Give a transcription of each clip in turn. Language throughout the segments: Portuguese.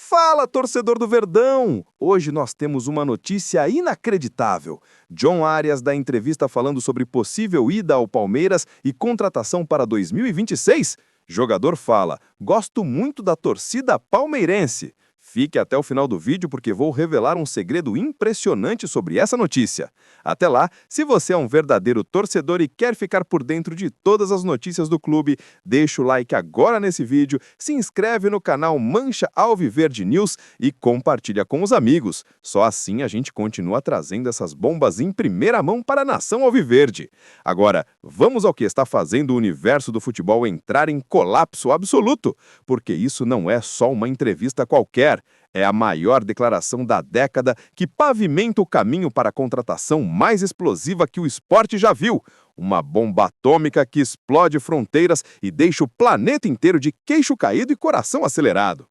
Fala, torcedor do Verdão! Hoje nós temos uma notícia inacreditável. John Arias dá entrevista falando sobre possível ida ao Palmeiras e contratação para 2026. Jogador fala: "Gosto muito da torcida palmeirense." Fique até o final do vídeo porque vou revelar um segredo impressionante sobre essa notícia. Até lá, se você é um verdadeiro torcedor e quer ficar por dentro de todas as notícias do clube, deixa o like agora nesse vídeo, se inscreve no canal Mancha Alviverde News e compartilha com os amigos. Só assim a gente continua trazendo essas bombas em primeira mão para a nação alviverde. Agora, vamos ao que está fazendo o universo do futebol entrar em colapso absoluto, porque isso não é só uma entrevista qualquer. É a maior declaração da década que pavimenta o caminho para a contratação mais explosiva que o esporte já viu. Uma bomba atômica que explode fronteiras e deixa o planeta inteiro de queixo caído e coração acelerado.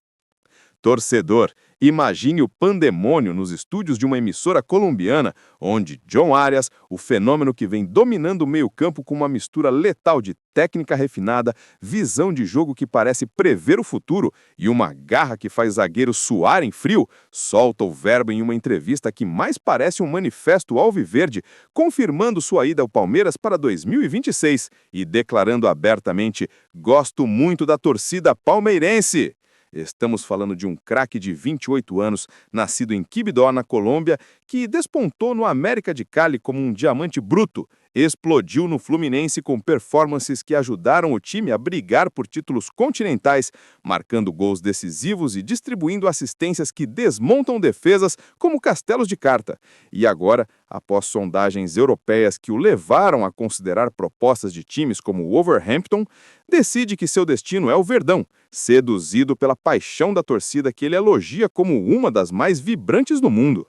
Torcedor, imagine o pandemônio nos estúdios de uma emissora colombiana, onde John Arias, o fenômeno que vem dominando o meio-campo com uma mistura letal de técnica refinada, visão de jogo que parece prever o futuro e uma garra que faz zagueiro suar em frio, solta o verbo em uma entrevista que mais parece um manifesto alviverde, confirmando sua ida ao Palmeiras para 2026 e declarando abertamente: "Gosto muito da torcida palmeirense." Estamos falando de um craque de 28 anos, nascido em Quibdó, na Colômbia, que despontou no América de Cali como um diamante bruto, explodiu no Fluminense com performances que ajudaram o time a brigar por títulos continentais, marcando gols decisivos e distribuindo assistências que desmontam defesas como castelos de carta. E agora, após sondagens europeias que o levaram a considerar propostas de times como o Wolverhampton, decide que seu destino é o Verdão, seduzido pela paixão da torcida que ele elogia como uma das mais vibrantes do mundo.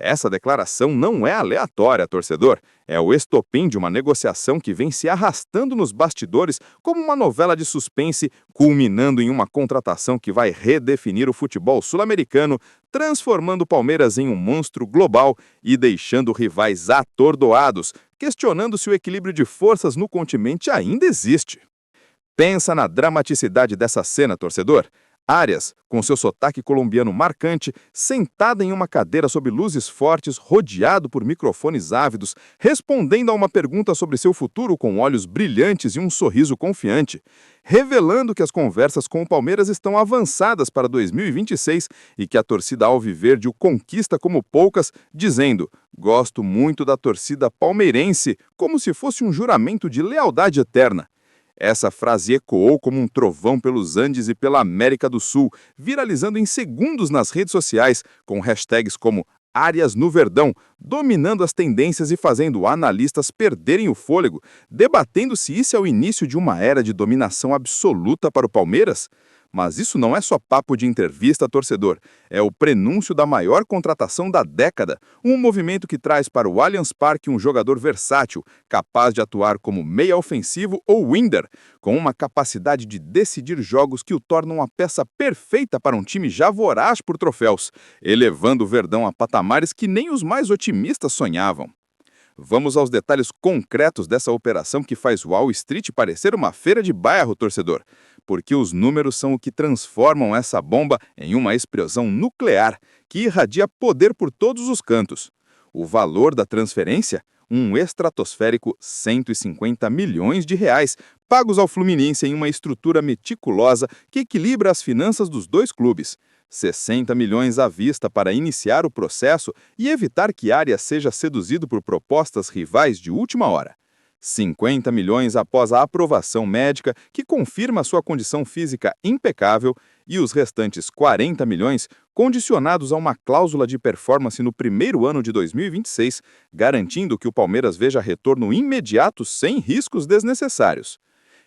Essa declaração não é aleatória, torcedor. É o estopim de uma negociação que vem se arrastando nos bastidores como uma novela de suspense, culminando em uma contratação que vai redefinir o futebol sul-americano, transformando o Palmeiras em um monstro global e deixando rivais atordoados, questionando se o equilíbrio de forças no continente ainda existe. Pensa na dramaticidade dessa cena, torcedor. Arias, com seu sotaque colombiano marcante, sentada em uma cadeira sob luzes fortes, rodeado por microfones ávidos, respondendo a uma pergunta sobre seu futuro com olhos brilhantes e um sorriso confiante, revelando que as conversas com o Palmeiras estão avançadas para 2026 e que a torcida alviverde o conquista como poucas, dizendo: "Gosto muito da torcida palmeirense", como se fosse um juramento de lealdade eterna. Essa frase ecoou como um trovão pelos Andes e pela América do Sul, viralizando em segundos nas redes sociais, com hashtags como Arias no Verdão, dominando as tendências e fazendo analistas perderem o fôlego, debatendo se isso é o início de uma era de dominação absoluta para o Palmeiras. Mas isso não é só papo de entrevista, torcedor. É o prenúncio da maior contratação da década, um movimento que traz para o Allianz Parque um jogador versátil, capaz de atuar como meia ofensivo ou winger, com uma capacidade de decidir jogos que o tornam uma peça perfeita para um time já voraz por troféus, elevando o Verdão a patamares que nem os mais otimistas sonhavam. Vamos aos detalhes concretos dessa operação que faz Wall Street parecer uma feira de bairro, torcedor. Porque os números são o que transformam essa bomba em uma explosão nuclear que irradia poder por todos os cantos. O valor da transferência? Um estratosférico 150 milhões de reais, pagos ao Fluminense em uma estrutura meticulosa que equilibra as finanças dos dois clubes. 60 milhões à vista para iniciar o processo e evitar que Arias seja seduzido por propostas rivais de última hora. 50 milhões após a aprovação médica que confirma sua condição física impecável e os restantes 40 milhões condicionados a uma cláusula de performance no primeiro ano de 2026, garantindo que o Palmeiras veja retorno imediato sem riscos desnecessários.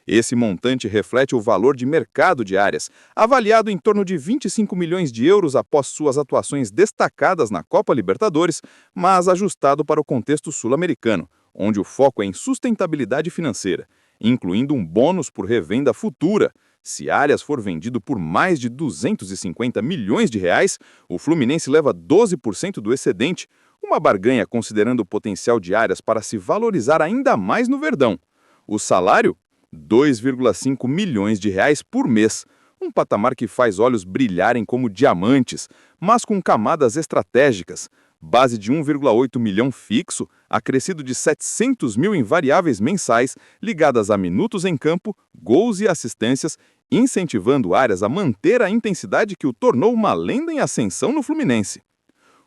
Esse montante reflete o valor de mercado de Arias, avaliado em torno de 25 milhões de euros após suas atuações destacadas na Copa Libertadores, mas ajustado para o contexto sul-americano, onde o foco é em sustentabilidade financeira, incluindo um bônus por revenda futura. Se Arias for vendido por mais de 250 milhões de reais, o Fluminense leva 12% do excedente, uma barganha considerando o potencial de Arias para se valorizar ainda mais no Verdão. O salário? 2,5 milhões de reais por mês, um patamar que faz olhos brilharem como diamantes, mas com camadas estratégicas. Base de 1,8 milhão fixo, acrescido de 700 mil em variáveis mensais, ligadas a minutos em campo, gols e assistências, incentivando áreas a manter a intensidade que o tornou uma lenda em ascensão no Fluminense.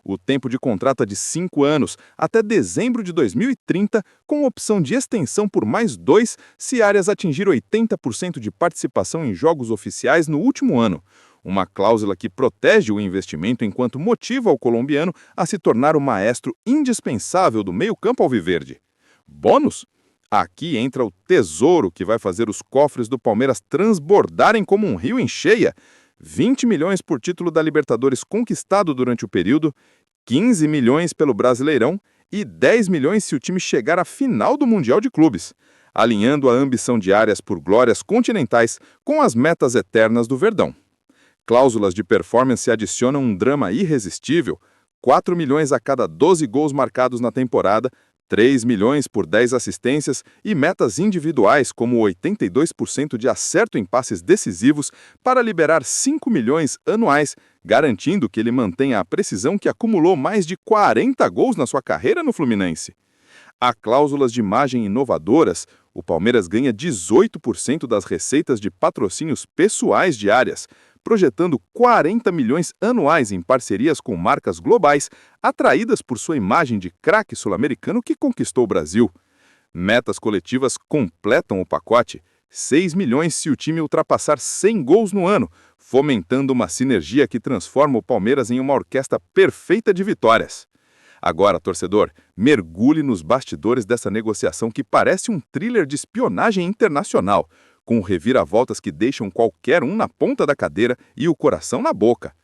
O tempo de contrato é de 5 anos, até dezembro de 2030, com opção de extensão por mais 2 se Arias atingir 80% de participação em jogos oficiais no último ano. Uma cláusula que protege o investimento enquanto motiva o colombiano a se tornar o maestro indispensável do meio-campo alviverde. Bônus? Aqui entra o tesouro que vai fazer os cofres do Palmeiras transbordarem como um rio em cheia. 20 milhões por título da Libertadores conquistado durante o período, 15 milhões pelo Brasileirão e 10 milhões se o time chegar à final do Mundial de Clubes, alinhando a ambição de Arias por glórias continentais com as metas eternas do Verdão. Cláusulas de performance adicionam um drama irresistível, 4 milhões a cada 12 gols marcados na temporada, 3 milhões por 10 assistências e metas individuais como 82% de acerto em passes decisivos para liberar 5 milhões anuais, garantindo que ele mantenha a precisão que acumulou mais de 40 gols na sua carreira no Fluminense. Há cláusulas de imagem inovadoras. O Palmeiras ganha 18% das receitas de patrocínios pessoais de Arias, projetando 40 milhões anuais em parcerias com marcas globais, atraídas por sua imagem de craque sul-americano que conquistou o Brasil. Metas coletivas completam o pacote, 6 milhões se o time ultrapassar 100 gols no ano, fomentando uma sinergia que transforma o Palmeiras em uma orquestra perfeita de vitórias. Agora, torcedor, mergulhe nos bastidores dessa negociação que parece um thriller de espionagem internacional, com reviravoltas que deixam qualquer um na ponta da cadeira e o coração na boca.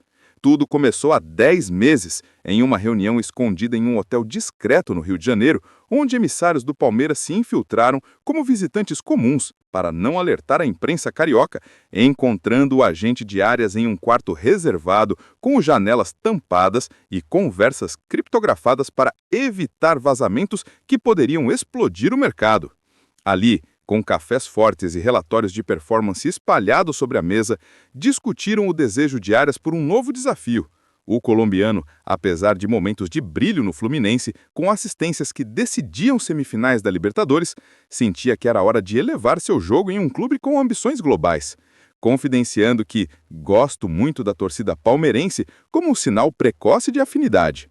Tudo começou há 10 meses, em uma reunião escondida em um hotel discreto no Rio de Janeiro, onde emissários do Palmeiras se infiltraram como visitantes comuns, para não alertar a imprensa carioca, encontrando o agente de Arias em um quarto reservado, com janelas tampadas e conversas criptografadas para evitar vazamentos que poderiam explodir o mercado. Ali, com cafés fortes e relatórios de performance espalhados sobre a mesa, discutiram o desejo de Arias por um novo desafio. O colombiano, apesar de momentos de brilho no Fluminense, com assistências que decidiam semifinais da Libertadores, sentia que era hora de elevar seu jogo em um clube com ambições globais, confidenciando que "gosto muito da torcida palmeirense" como um sinal precoce de afinidade.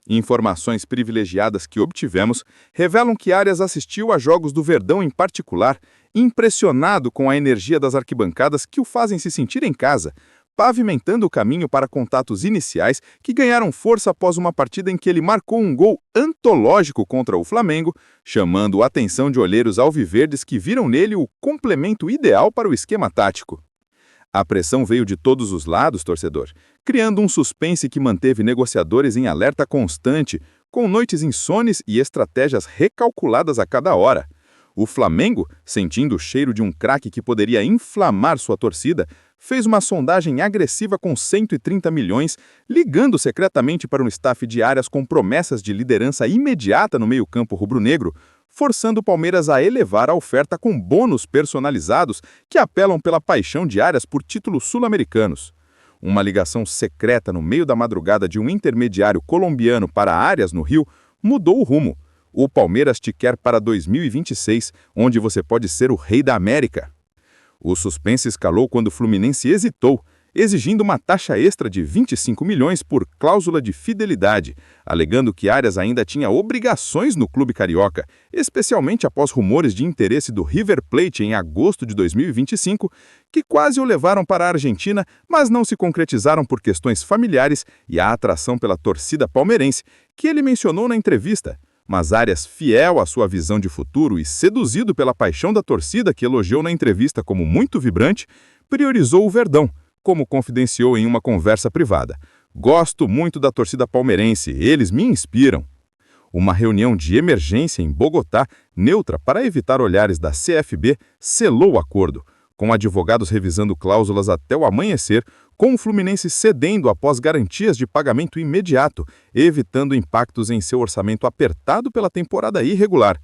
Informações privilegiadas que obtivemos revelam que Arias assistiu a jogos do Verdão em particular, impressionado com a energia das arquibancadas que o fazem se sentir em casa, pavimentando o caminho para contatos iniciais que ganharam força após uma partida em que ele marcou um gol antológico contra o Flamengo, chamando a atenção de olheiros alviverdes que viram nele o complemento ideal para o esquema tático. A pressão veio de todos os lados, torcedor, criando um suspense que manteve negociadores em alerta constante, com noites insones e estratégias recalculadas a cada hora. O Flamengo, sentindo o cheiro de um craque que poderia inflamar sua torcida, fez uma sondagem agressiva com 130 milhões, ligando secretamente para um staff de Arias com promessas de liderança imediata no meio-campo rubro-negro, forçando o Palmeiras a elevar a oferta com bônus personalizados que apelam pela paixão de Arias por títulos sul-americanos. Uma ligação secreta no meio da madrugada de um intermediário colombiano para Arias no Rio mudou o rumo. O Palmeiras te quer para 2026, onde você pode ser o rei da América. O suspense escalou quando o Fluminense hesitou, exigindo uma taxa extra de 25 milhões por cláusula de fidelidade, alegando que Arias ainda tinha obrigações no clube carioca, especialmente após rumores de interesse do River Plate em agosto de 2025, que quase o levaram para a Argentina, mas não se concretizaram por questões familiares e a atração pela torcida palmeirense, que ele mencionou na entrevista. Mas Arias, fiel à sua visão de futuro e seduzido pela paixão da torcida que elogiou na entrevista como muito vibrante, priorizou o Verdão, como confidenciou em uma conversa privada. "Gosto muito da torcida palmeirense, eles me inspiram." Uma reunião de emergência em Bogotá, neutra para evitar olhares da CFB, selou o acordo, com advogados revisando cláusulas até o amanhecer, com o Fluminense cedendo após garantias de pagamento imediato, evitando impactos em seu orçamento apertado pela temporada irregular.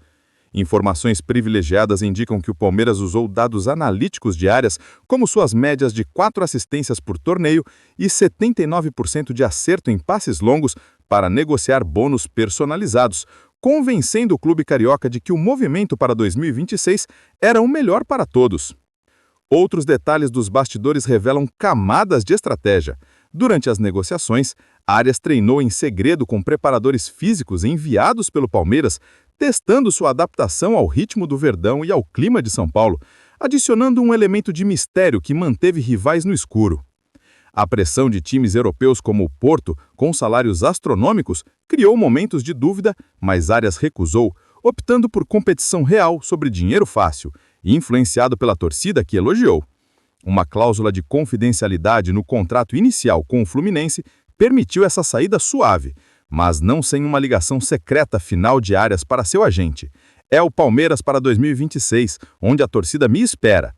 Informações privilegiadas indicam que o Palmeiras usou dados analíticos de Arias, como suas médias de 4 assistências por torneio e 79% de acerto em passes longos, para negociar bônus personalizados, convencendo o clube carioca de que o movimento para 2026 era o melhor para todos. Outros detalhes dos bastidores revelam camadas de estratégia. Durante as negociações, Arias treinou em segredo com preparadores físicos enviados pelo Palmeiras, testando sua adaptação ao ritmo do Verdão e ao clima de São Paulo, adicionando um elemento de mistério que manteve rivais no escuro. A pressão de times europeus como o Porto, com salários astronômicos, criou momentos de dúvida, mas Arias recusou, optando por competição real sobre dinheiro fácil, e influenciado pela torcida que elogiou. Uma cláusula de confidencialidade no contrato inicial com o Fluminense permitiu essa saída suave, mas não sem uma ligação secreta final de Arias para seu agente. É o Palmeiras para 2026, onde a torcida me espera.